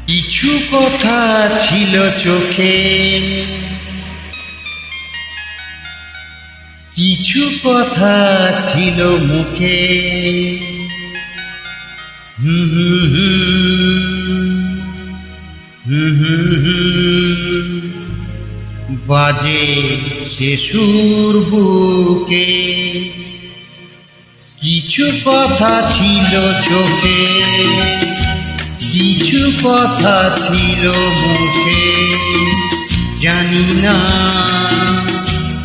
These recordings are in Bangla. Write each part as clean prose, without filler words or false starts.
কিছু কথা ছিল চোখে, কিছু কথা ছিল মুখে, বাজে সে সুর বুকে। কিছু কথা ছিল চোখে, কিছু কথা ছিল মুখে, জানি না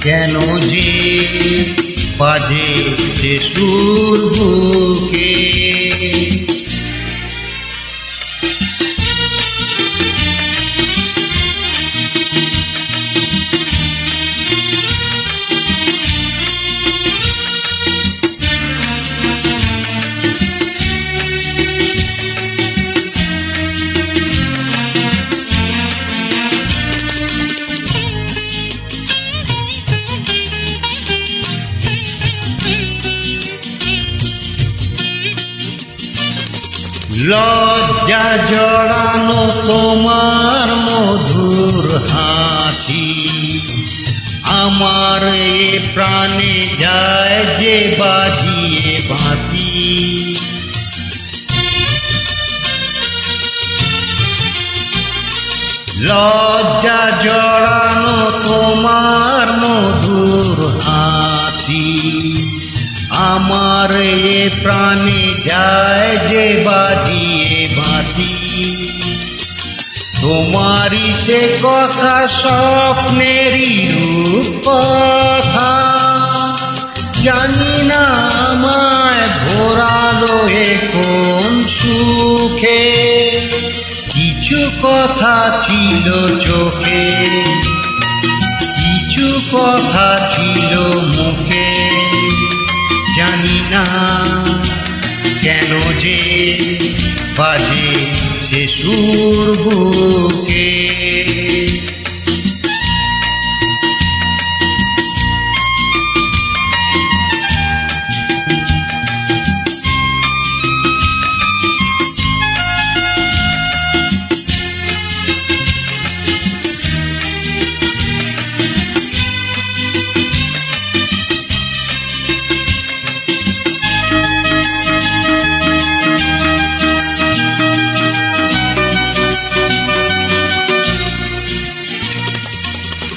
কেন যে বাজে সে সুর বুকে। লজ্জা জড়ানো তোমার মধুর হাসি, আমার এ প্রাণে যায় যে বাজিয়ে বাঁশি। লজ্জা জড়ানো তোমার মধুর হাসি, আমার এ প্রাণে যায় যে বাজিয়ে বাঁশি। তোমারই সে কথা স্বপ্নেরই রূপ কথা, জানি না আমায় ভোরালো এ কোন সুখে। কিছু কথা ছিল চোখে, কিছু কথা ছিল মুখে, জানি না কেন যে বাজে সে সুর বুকে।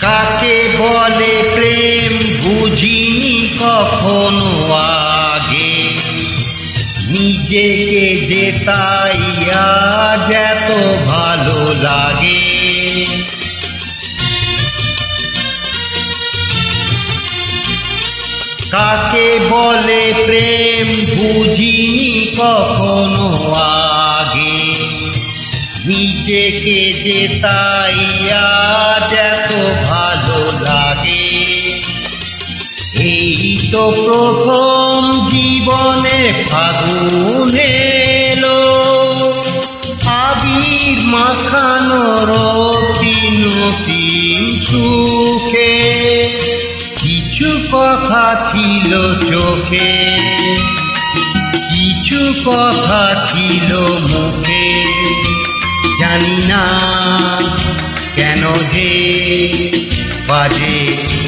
কাকে বলে প্রেম বুঝিনি কখনো আগে, নিজেকে যে তাই আজ এত ভালো লাগে। কাকে বলে প্রেম বুঝিনি কখনো আগে, নিজেকে যে তাই আজ এত ভালো লাগে। এই তো প্রথম জীবনে ফাগুন এলো, আবির মাখানো রক্তিম নতুন সুখে। কিছু কথা ছিল চোখে, কিছু কথা ছিল মুখে, জানি না কেন যে বাজে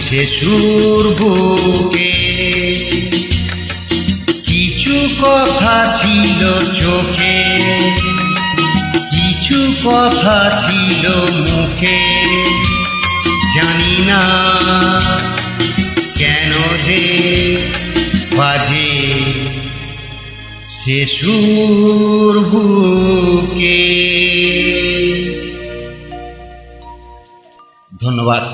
সে সুর বুকে। কিছু কথা ছিল চোখে, কিছু কথা ছিল মুখে, জানি না কেন যে বাজে সে সুর বুকে। ধন্যবাদ।